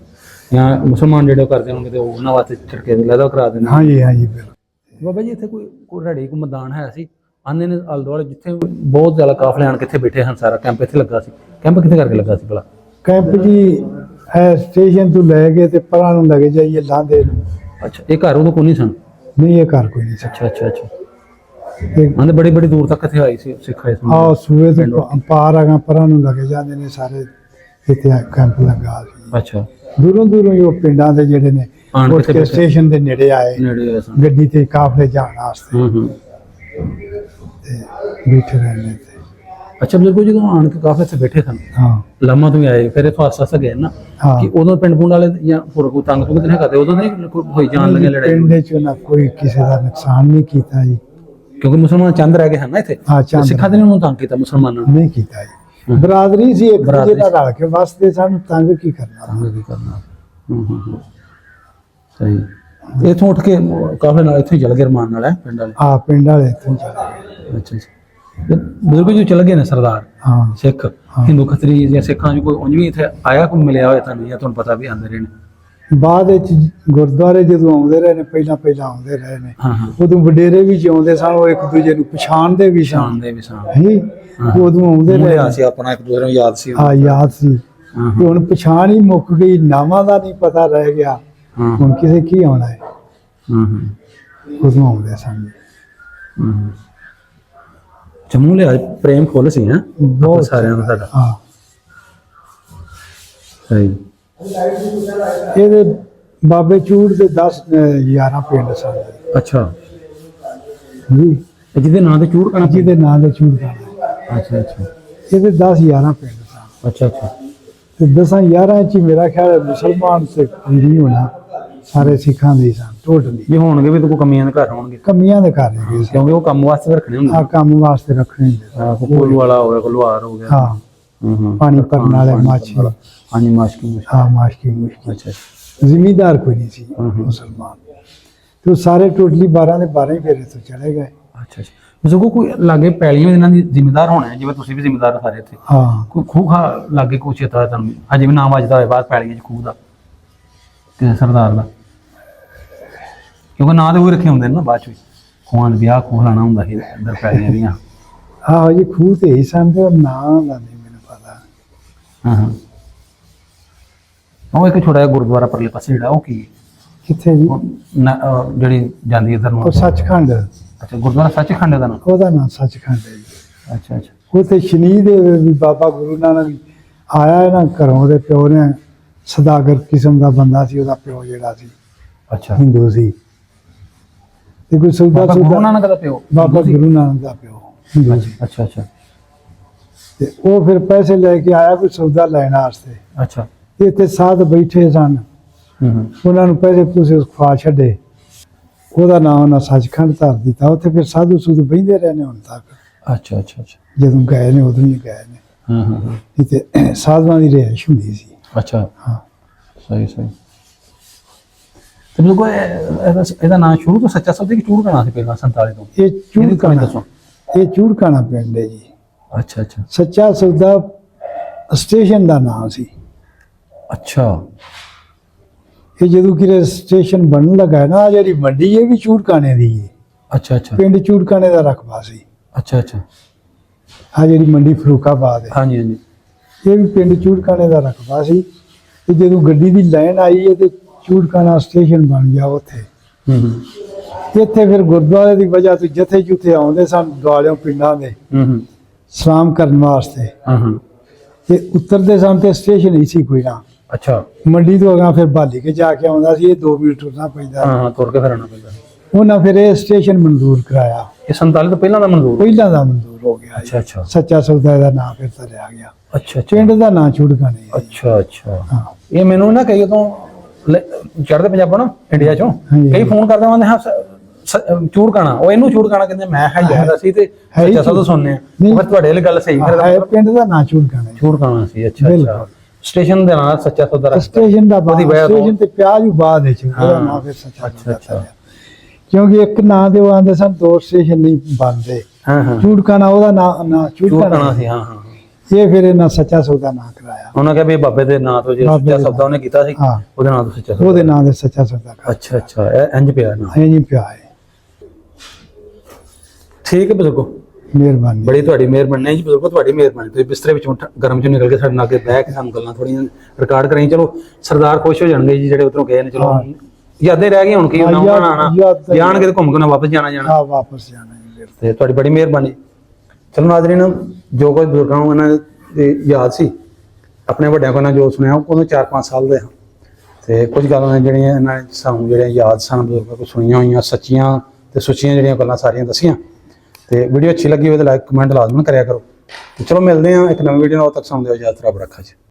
ਜਾਂ ਮੁਸਲਮਾਨ ਜਿਹੜੇ ਉਹ ਕਰਦੇ ਹੋਣਗੇ ਤੇ ਉਹ ਉਹਨਾਂ ਵਾਸਤੇ ਛਿੜਕੇ ਲਹਿਦਾ ਕਰਾ ਦਿੰਦੇ। ਹਾਂਜੀ ਹਾਂਜੀ, ਬਿਲਕੁਲ। ਬਾਬਾ ਜੀ ਇੱਥੇ ਕੋਈ ਰੜੀ ਕੋ ਮੈਦਾਨ ਹੈ ਸੀ ਆਂਦੇ ਨੇ ਆਲੇ ਦੁਆਲੇ, ਜਿੱਥੇ ਬਹੁਤ ਜ਼ਿਆਦਾ ਕਾਫਲੇ ਆਣ ਕਿੱਥੇ ਬੈਠੇ ਹਨ, ਸਾਰਾ ਕੈਂਪ ਇੱਥੇ ਲੱਗਾ ਸੀ? ਕੈਂਪ ਕਿੱਥੇ ਕਰਕੇ ਲੱਗਾ ਸੀ ਭਲਾ? ਕੈਂਪ ਜੀ ਹੈ ਸਟੇਸ਼ਨ ਤੋਂ ਲੈ ਕੇ ਤੇ ਪਰਾਂ ਨੂੰ ਲੱਗੇ ਜਾਈਏ ਲਾਂਦੇ ਨੂੰ। ਅੱਛਾ, ਇਹ ਘਰ ਉਦੋਂ ਕੋਈ ਨਹੀਂ ਸਨ? ਨਹੀਂ, ਇਹ ਘਰ ਕੋਈ ਨਹੀਂ ਸੀ। ਅੱਛਾ ਅੱਛਾ ਅੱਛਾ। ਤੇ ਆਂਦੇ ਬੜੀ ਬੜੀ ਦੂਰ ਤੱਕ ਇੱਥੇ ਆਈ ਸੀ ਸਿੱਖ ਆਏ ਸਨ? ਆਹ ਸੂਏ ਤੇ ਪਾਰ ਆਗਾ ਪਰਾਂ ਨੂੰ ਲੱਗੇ ਜਾਂਦੇ ਨੇ ਸਾਰੇ, ਇੱਥੇ ਕੈਂਪ ਲੱਗਾ ਸੀ। ਅੱਛਾ, ਦੂਰੋਂ ਦੂਰੋਂ ਹੀ ਉਹ ਪਿੰਡਾਂ ਦੇ ਜਿਹੜੇ ਨੇ ਆਣ ਉੱਠ ਕਿੱਥੇ ਕੇ ਬੈਠੇ? ਸਟੇਸ਼ਨ ਦੇ ਨੇੜੇ ਆਏ ਨੇੜੇ ਆਏ ਸਨ? ਗੱਡੀ ਤੇ ਕਾਫਲੇ ਜਾਣ ਵਾਸਤੇ ਤੇ ਬੈਠੇ ਰਹਿੰਦੇ ਤੇ। ਅੱਛਾ, ਬਿਲਕੁਲ ਜਦੋਂ ਆਣ ਕੇ ਕਾਫਲੇ ਇੱਥੇ ਬੈਠੇ ਸਨ, ਹਾਂ ਲਾਮਾ ਤੋਂ ਵੀ ਆਏ, ਫਿਰ ਇੱਥੋਂ ਆਸਾ ਆਸਾ ਗਏ ਨਾ, ਹਾਂ। ਕਿ ਉਦੋਂ ਪਿੰਡ ਪੁੰਡ ਵਾਲੇ ਜਾਂ ਹੋਰ ਕੋਈ ਤੰਗ ਤੁੰਗ ਨਹੀਂ ਕਰਦੇ ਉਦੋਂ? ਨਹੀਂ ਕੋਈ ਹੋਈ ਜਾਣ ਲੱਗਿਆ ਲੜਾਈ? ਪਿੰਡ ਚ ਨਾ ਕੋਈ ਕਿਸੇ ਦਾ ਨੁਕਸਾਨ ਨਹੀਂ ਕੀਤਾ ਜੀ। ਕਿਉਂਕਿ ਮੁਸਲਮਾਨ ਚੰਦ ਰਹਿ ਗਏ ਹਨ ਨਾ ਇੱਥੇ, ਹਾਂ, ਚੰਦ ਸਿੱਖਾਂ ਦੇ ਨੇ ਉਹਨੂੰ ਤੰਗ ਕੀਤਾ ਮੁਸਲਮਾਨਾਂ ਨੂੰ? ਨਹੀਂ ਕੀਤਾ ਜੀ। ਬਰਾਦਰੀ ਸੀ, ਇੱਕ ਦੂਜੇ ਨਾਲ ਰਲ ਕੇ ਵਸਦੇ, ਸਾਨੂੰ ਤੰਗ ਕੀ ਕਰਨਾ। ਤੰਗ ਕੀ ਕਰਨਾ। ਸਹੀ। ਇੱਥੋਂ ਉੱਠ ਕੇ ਕਾਫਲੇ ਨਾਲ ਇੱਥੇ ਚਲ ਗਏ ਰਮਾਨ ਨਾਲ, ਹੈ ਪਿੰਡ ਵਾਲੇ? ਆ ਪਿੰਡ ਵਾਲੇ ਇੱਥੋਂ ਚਲੇ ਗਏ। ਅੱਛਾ ਅੱਛਾ। ਤੇ ਬਜ਼ੁਰਗ ਜੀ ਚਲੇ ਗਏ ਨੇ ਸਰਦਾਰ ਹਾਂ, ਸਿੱਖ, ਹਿੰਦੂ ਖੱਤਰੀ ਜਾਂ ਸਿੱਖਾਂ 'ਚ ਕੋਈ ਉਂਝ ਵੀ ਇੱਥੇ ਆਇਆ, ਕੋਈ ਮਿਲਿਆ ਹੋਇਆ ਤੁਹਾਨੂੰ, ਜਾਂ ਤੁਹਾਨੂੰ ਪਤਾ ਵੀ ਆਉਂਦੇ ਰਹੇ ਨੇ? ਬਾਅਦ ਵਿੱਚ ਗੁਰਦੁਆਰੇ ਜਦੋਂ ਆਉਂਦੇ ਰਹੇ ਨੇ, ਪਹਿਲਾਂ ਆਉਂਦੇ ਰਹੇ ਨੇ, ਹਾਂ ਹਾਂ। ਉਦੋਂ ਵਡੇਰੇ ਵੀ ਜਿਉਂਦੇ ਸਨ, ਉਹ ਇੱਕ ਦੂਜੇ ਨੂੰ ਪਛਾਣਦੇ ਵੀ ਸਨ। ਜਾਣਦੇ ਵੀ ਸਨ, ਨਹੀਂ, ਉਦੋਂ ਆਉਂਦੇ ਰਹੇ ਮੁੰਡਿਆ ਸੀ ਆਪਣਾ, ਇੱਕ ਦੂਸਰੇ ਨੂੰ ਯਾਦ ਸੀ। ਹਾਂ, ਯਾਦ ਸੀ। ਹਾਂ ਤੇ ਹੁਣ ਪਛਾਣ ਹੀ ਮੁੱਕ ਗਈ, ਨਾਵਾਂ ਦਾ ਨਹੀਂ ਪਤਾ ਰਹਿ ਗਿਆ, ਹਾਂ ਹੁਣ ਕਿਸੇ ਕੀ ਆਉਣਾ ਹੈ। ਹਾਂ ਹਾਂ। ਉਦੋਂ ਆਉਂਦੇ ਸਨ। ਜੰਮੂ ਲਿਆ ਪ੍ਰੇਮ ਖੁੱਲ ਸੀ, ਹੈ ਬਹੁਤ ਸਾਰਿਆਂ ਦਾ ਸਾਡਾ। ਹਾਂ, ਸਹੀ। ਇਹਦੇ ਬਾਬੇ ਚੂੜ ਦੇ 10 11 ਪਿੰਡ ਸਨ ਅੱਛਾ, ਜੀ, ਤੇ ਜਿਹਦੇ ਨਾਂ ਤੇ ਚੂੜ ਕਣਾ? ਜਿਹਦੇ ਨਾਂ ਦੇ ਚੂੜ ਕਣਾ। ਅੱਛਾ ਅੱਛਾ ਇਹਦੇ 10 11 ਪਿੰਡ ਸਨ। ਅੱਛਾ ਅੱਛਾ। ਤੇ 10 11 ਚ ਹੀ ਮੇਰਾ ਖਿਆਲ ਹੈ ਮੁਸਲਮਾਨ ਤੇ ਨਹੀਂ ਹੋਣਾ, ਸਾਰੇ ਸਿੱਖਾਂ ਦੇ ਹੀ ਸਨ ਟੋਟਲੀ। ਜੇ ਹੋਣਗੇ ਵੀ ਤਾਂ ਕੋਈ ਕਮੀਆਂ ਦੇ ਘਰ ਹੋਣਗੇ, ਕਮੀਆਂ ਦੇ ਘਰ ਹੈਗੇ ਸਨ। ਕਿਉਂਕਿ ਉਹ ਕੰਮ ਵਾਸਤੇ ਰੱਖਣੇ ਹੁੰਦੇ। ਆ ਕੰਮ ਵਾਸਤੇ ਰੱਖਣੇ ਹੁੰਦੇ ਸਨ। ਕੋਈ ਕੋਲੂ ਵਾਲਾ ਹੋ ਗਿਆ, ਕੋਈ ਲੁਹਾਰ ਹੋ ਗਿਆ। ਹਾਂ, ਹਾਂ ਪਾਣੀ ਭਰਨ ਵਾਲੇ ਮਾਛੀ। ਹਾਂਜੀ, ਮਾਸ਼ਕੀ। ਹਾਂ, ਮਾਸ਼ਕੀ ਮੁਸ਼ਕੀ। ਅੱਛਾ ਅੱਛਾ। ਜ਼ਿਮੀਦਾਰ ਕੋਈ ਨਹੀਂ ਸੀ ਹਾਂ, ਹਾਂ। ਮੁਸਲਮਾਨ। ਤੇ ਉਹ ਸਾਰੇ ਟੋਟਲੀ 12 ਦੇ 12 ਹੀ ਫੇਰੇ ਤੋਂ ਚਲੇ ਗਏ। ਅੱਛਾ ਅੱਛਾ। ਬਜ਼ੁਰਗੋ ਕੋਈ ਲਾਗੇ ਪੈਲੀਆਂ ਵੀ ਇਹਨਾਂ ਦੀ ਜ਼ਿੰਮੇਦਾਰ ਹੋਣਾ ਹੈ, ਜਿਵੇਂ ਤੁਸੀਂ ਵੀ ਜ਼ਿੰਮੇਦਾਰ ਹੋ ਸਾਰੇ ਇੱਥੇ, ਹਾਂ ਕੋਈ ਖੂਹ ਖਾ ਲਾਗੇ ਕੋਈ ਚੇਤਾ ਤੁਹਾਨੂੰ ਅਜੇ ਵੀ ਨਾਮ ਵੱਜਦਾ ਹੋਏ ਬਾਅਦ ਪੈਲੀਆਂ 'ਚ ਖੂਹ ਦਾ ਕਿਸੇ ਸਰਦਾਰ ਦਾ? ਕਿਉਂਕਿ ਨਾਂ ਤੇ ਉਹ ਰੱਖੇ ਹੁੰਦੇ ਨੇ ਨਾ ਬਾਅਦ 'ਚ ਵੀ, ਖੂਹਾਂ ਦੇ ਵਿਆਹ ਖੂਹ ਲਾਣਾ ਹੁੰਦਾ ਸੀ ਅੰਦਰ ਪੈਲੀਆਂ ਦੀਆਂ। ਆਹੋ ਜੀ ਖੂਹ ਤੇ ਹੀ ਸਨ ਤੇ ਨਾਂ ਦਾ ਨਹੀਂ ਮੈਨੂੰ ਪਤਾ। ਹਾਂ ਹਾਂ, ਉਹ ਇੱਕ ਛੋਟਾ ਜਿਹਾ ਗੁਰਦੁਆਰਾ ਪਰਲੇ ਪਾਸੇ ਜਿਹੜਾ, ਉਹ ਕੀ ਹੈ? ਕਿੱਥੇ ਜੀ? ਜਿਹੜੀ ਜਾਂਦੀ ਇੱਧਰ ਨੂੰ? ਉਹ ਸੱਚਖੰਡ, ਅੱਛਾ, ਗੁਰਦੁਆਰਾ ਸੱਚਖੰਡ ਦਾ ਨਾਮ? ਉਹਦਾ ਨਾਂ ਸੱਚਖੰਡ ਹੈ ਜੀ। ਅੱਛਾ ਅੱਛਾ ਉਹ ਤੇ ਸ਼ਨੀ ਦੇ ਵੀ ਬਾਬਾ ਗੁਰੂ ਨਾਨਕ ਆਇਆ ਨਾ ਘਰੋਂ, ਦੇ ਪਿਓ ਨੇ ਸਦਾਗਰ ਕਿਸਮ ਦਾ ਬੰਦਾ ਸੀ, ਉਹਦਾ ਪਿਓ ਜਿਹੜਾ ਸੀ ਅੱਛਾ। ਹਿੰਦੂ ਸੀ, ਤੇ ਕੋਈ ਸੌਦਾ ਬਾਬਾ ਗੁਰੂ ਸੌਦਾ ਨਾਨਕ ਦਾ ਪਿਓ? ਬਾਬਾ ਗੁਰੂ ਨਾਨਕ ਦਾ ਪਿਓ ਹਿੰਦੂ ਸੀ। ਅੱਛਾ ਅੱਛਾ ਤੇ ਉਹ ਫਿਰ ਪੈਸੇ ਲੈ ਕੇ ਆਇਆ ਕੋਈ ਸੌਦਾ ਲੈਣ ਵਾਸਤੇ, ਅੱਛਾ। ਤੇ ਇੱਥੇ ਸਾਧ ਬੈਠੇ ਸਨ, ਹੂੰ ਉਹਨਾਂ ਨੂੰ ਪੈਸੇ ਤੁਸੀਂ ਖਵਾ ਛੱਡੇ, ਉਹਦਾ ਨਾਮ ਉਹਨਾਂ ਸੱਚਖੰਡ ਧਰ ਦਿੱਤਾ। ਉੱਥੇ ਫਿਰ ਸਾਧੂ ਸੁਧੂ ਬਹਿੰਦੇ ਰਹੇ ਨੇ ਹੁਣ ਤੱਕ, ਅੱਛਾ ਅੱਛਾ ਅੱਛਾ। ਜਦੋਂ ਗਏ ਨੇ ਉਦੋਂ ਹੀ ਗਏ ਨੇ। ਹਾਂ ਹਾਂ ਹਾਂ, ਇੱਥੇ ਸਾਧੂਆਂ ਦੀ ਰਿਹਾਇਸ਼ ਹੁੰਦੀ ਸੀ। ਅੱਛਾ, ਹਾਂ ਸਹੀ ਸਹੀ। ਤੇ ਬਿਲਕੁਲ ਇਹਦਾ ਨਾਮ ਸ਼ੁਰੂ ਤੋਂ ਸੱਚਾ ਸੌਦਾ ਕਿ ਚੂੜਕਾਣਾ ਸੀ ਪਹਿਲਾਂ 47 ਤੋਂ? ਇਹ ਇਹਦੀ ਕਹਾਣੀ ਚੂੜਕਾਣਾ, ਦੱਸੋ। ਇਹ ਚੂੜਕਾਣਾ ਪਿੰਡ ਹੈ ਜੀ। ਅੱਛਾ ਅੱਛਾ ਸੱਚਾ ਸੌਦਾ ਸਟੇਸ਼ਨ ਦਾ ਨਾਮ ਸੀ। ਅੱਛਾ ਇਹ ਜਦੋਂ ਕਿ ਸਟੇਸ਼ਨ ਬਣਨ ਲੱਗਾ ਨਾ, ਜਿਹੜੀ ਮੰਡੀ ਇਹ ਵੀ ਚੂੜਕਾਣੇ ਦੀ ਹੈ। ਅੱਛਾ ਅੱਛਾ ਪਿੰਡ ਚੂੜਕਾਣੇ ਦਾ ਰਕਬਾ ਸੀ। ਅੱਛਾ ਅੱਛਾ, ਆ ਜਿਹੜੀ ਮੰਡੀ ਫਰੂਕਾਬਾਦ ਹੈ, ਹਾਂਜੀ ਹਾਂਜੀ। ਇਹ ਵੀ ਪਿੰਡ ਚੂੜਕਾਣੇ ਦਾ ਰਕਬਾ ਸੀ। ਤੇ ਜਦੋਂ ਗੱਡੀ ਦੀ ਲਾਈਨ ਆਈ ਹੈ ਤੇ ਚੂੜਕਾਣਾ ਸਟੇਸ਼ਨ ਬਣ ਗਿਆ ਉੱਥੇ। ਹੂੰ ਹੂੰ ਇੱਥੇ ਫਿਰ ਗੁਰਦੁਆਰੇ ਦੀ ਵਜ੍ਹਾ ਤੋਂ ਜਥੇ ਜੁਥੇ ਆਉਂਦੇ ਸਨ ਦੁਆਲਿਓਂ ਪਿੰਡਾਂ ਦੇ ਹੂੰ ਹੂੰ, ਸਲਾਮ ਕਰਨ ਵਾਸਤੇ, ਹਾਂ ਹਾਂ, ਤੇ ਉਤਰਦੇ ਸਨ ਤੇ ਸਟੇਸ਼ਨ ਹੀ ਸੀ ਕੋਈ ਨਾ। ਅੱਛਾ। ਮੰਡੀ ਤੋਂ ਅਗਾਂਹ ਫਿਰ ਬਾਲੀ ਕੇ ਜਾ ਕੇ ਆਉਂਦਾ ਸੀ, ਇਹ 2 ਮੀਲ ਤੁਰਨਾ ਪੈਂਦਾ। ਹਾਂ ਹਾਂ, ਤੁਰ ਕੇ ਫਿਰ ਆਉਣਾ ਪੈਂਦਾ। ਉਹਨਾਂ ਫਿਰ ਇਹ ਸਟੇਸ਼ਨ ਮਨਜ਼ੂਰ ਕਰਾਇਆ, ਇਹ 47 ਤੋਂ ਪਹਿਲਾਂ ਦਾ ਮਨਜ਼ੂਰ? ਪਹਿਲਾਂ ਦਾ ਮਨਜ਼ੂਰ ਹੋ ਗਿਆ। ਅੱਛਾ ਅੱਛਾ ਸੱਚਾ ਸੌਦਾ ਦਾ ਨਾਮ ਫਿਰ ਧਰਿਆ ਗਿਆ। ਅੱਛਾ ਅੱਛਾ ਪਿੰਡ ਦਾ ਨਾਂ ਚੂੜਕਾਣੇ ਹੈ। ਅੱਛਾ ਅੱਛਾ। ਹਾਂ ਇਹ ਮੈਨੂੰ ਨਾ ਕਈ ਉਦੋਂ ਚੜ੍ਹਦੇ ਪੰਜਾਬੋਂ ਨਾ, ਇੰਡੀਆ ਚੋਂ ਹਾਂਜੀ। ਕਈ ਫੋਨ ਕਰਦੇ ਆਉਂਦੇ ਹਾਂ ਚੂੜਕਾਣਾ, ਉਹ ਇਹਨੂੰ ਚੂੜਕਾਣਾ ਕਹਿੰਦੇ। ਮੈਂ ਹੈ ਜਾਂਦਾ ਸੀ ਤੇ ਹੈ ਹੀ ਸੱਚਾ ਸੌਦਾ ਸੁਣਨੇ ਆ। ਨਹੀਂ। ਫਿਰ ਤੁਹਾਡੇ ਵਾਲੀ ਗੱਲ ਸਹੀ ਫਿਰ ਹੈ ਪਿੰਡ ਦਾ ਨਾਂ ਚੂੜਕਾਣਾ ਹੈ। ਚੂੜਕਾਣਾ ਸੀ। ਅੱਛਾ ਅੱਛਾ, ਬਿਲਕੁਲ। ਸਟੇਸ਼ਨ ਦੇ ਨਾਲ ਸੱਚਾ ਸੌਦਾ ਰੱਖਤਾ। ਸਟੇਸ਼ਨ ਦਾ ਉਹਦੀ ਵਜ੍ਹਾ ਤੋਂ- ਸਟੇਸ਼ਨ ਤੇ ਪਿਆਜ ਵੀ ਬਾਅਦ ਵਿੱਚ ਉਹਦਾ ਹਾਂ। ਨਾਂ ਫਿਰ ਸੱਚਾ ਅੱਛਾ, ਸੌਦਾ ਅੱਛਾ। ਧਰਿਆ। ਕਿਉਂਕਿ ਇੱਕ ਨਾਂ ਦੇ ਉਹ ਆਂਦੇ ਸਨ 2 ਸਟੇਸ਼ਨ ਨਹੀਂ ਬਣਦੇ। ਹਾਂ ਹਾਂ, ਚੂੜਕਾਣਾ ਉਹਦਾ ਨਾਂ ਚੂੜਕਾਣਾ ਚੂੜਕਾਣਾ ਸੀ। ਹਾਂ ਹਾਂ, ਇਹ ਫਿਰ ਇਹਨਾਂ ਸੱਚਾ ਸੌਦਾ ਨਾਂ ਕਰਾਇਆ। ਉਹਨਾਂ ਕਿਹਾ ਵੀ ਇਹ ਬਾਬੇ ਦੇ ਨਾਂ ਤੋਂ ਜੇ ਬਾਬੇ ਸੱਚਾ ਦੇ ਸੌਦਾ ਉਹਨੇ ਕੀਤਾ ਸੀ, ਹਾਂ। ਉਹਦੇ ਨਾਂ ਤੋਂ ਸੱਚਾ ਸੌਦਾ। ਉਹਦੇ ਨਾਂ ਦੇ ਸੱਚਾ ਸੌਦਾ ਕਰਾਇਆ। ਅੱਛਾ ਅੱਛਾ, ਇਹ ਇੰਜ ਪਿਆ ਨਾ। ਇਹ ਨਹੀਂ ਪਿਆ ਹੈ। ਠੀਕ ਹੈ ਬਜ਼ੁਰਗੋ, ਮਿਹਰਬਾਨੀ। ਬੜੀ ਤੁਹਾਡੀ ਮਿਹਰਬਾਨੀ ਹੈ ਜੀ ਬਜ਼ੁਰਗੋ, ਤੁਹਾਡੀ ਮਿਹਰਬਾਨੀ। ਤੁਸੀਂ ਬਿਸਤਰੇ ਵਿੱਚੋਂ ਗਰਮ ਚੋਂ ਨਿਕਲ ਕੇ ਸਾਡੇ ਨਾਲ ਅੱਗੇ ਬਹਿ ਕੇ ਸਾਨੂੰ ਗੱਲਾਂ ਥੋੜੀਆਂ ਰਿਕਾਰਡ ਕਰਾਈ। ਚਲੋ ਸਰਦਾਰ ਖੁਸ਼ ਹੋ ਜਾਣਗੇ ਜੀ ਜਿਹੜੇ ਉਧਰੋਂ ਗਏ ਨੇ। ਚਲੋ ਹਾਂ। ਯਾਦਾਂ ਰਹਿ ਗਈਆਂ ਹੁਣ, ਕੀ ਹਾਂ, ਉਹਨਾਂ ਯਾਦ- ਆਣਾ ਯਾਦਾਂ- ਜਾਣਗੇ ਤੇ ਘੁੰਮ ਕੇ ਨਾ ਵਾਪਸ ਜਾਣਾ ਹਾਂ ਵਾਪਸ ਜਾਣਾ ਜੀ। ਤੇ ਤੁਹਾਡੀ ਬੜੀ ਮਿਹਰਬਾਨੀ। ਚਲੋ ਨਾਜ਼ਰੀਨ, ਜੋ ਕੁਝ ਬਜ਼ੁਰਗਾਂ ਨੂੰ ਇਹਨਾਂ ਦੀ ਯਾਦ ਸੀ, ਆਪਣੇ ਵੱਡਿਆਂ ਕੋਲੋਂ ਜੋ ਸੁਣਿਆ, ਉਹ ਕੋਲੋਂ 4-5 ਸਾਲ ਦੇ ਹਾਂ। ਤੇ ਕੁਝ ਗੱਲਾਂ ਜਿਹੜੀਆਂ ਇਹਨਾਂ ਨੇ ਸਾਨੂੰ ਜਿਹੜੀਆਂ ਯਾਦ ਸਨ ਬਜ਼ੁਰਗਾਂ ਕੋਲ ਸੁਣੀਆਂ ਹੋਈਆਂ, ਸੱਚੀਆਂ ਤੇ ਸੁੱਚੀਆਂ ਜਿਹੜੀਆਂ ਗੱਲਾਂ ਸਾਰੀਆਂ ਦੱਸੀਆਂ। ਤੇ ਵੀਡੀਓ ਅੱਛੀ ਲੱਗੀ ਹੋਵੇ ਤਾਂ ਲਾਈਕ ਕਮੈਂਟ ਲਾਜ਼ਮਨ ਕਰਿਆ ਕਰੋ। ਤੇ ਚਲੋ ਮਿਲਦੇ ਹਾਂ ਇੱਕ ਨਵੀਂ ਵੀਡੀਓ ਨਾਲ। ਉਦੋਂ ਤੱਕ ਸਾਨੂੰ ਦਿਓ ਇਜਾਜ਼ਤ। ਰੱਬ ਰੱਖਾ ਜੀ।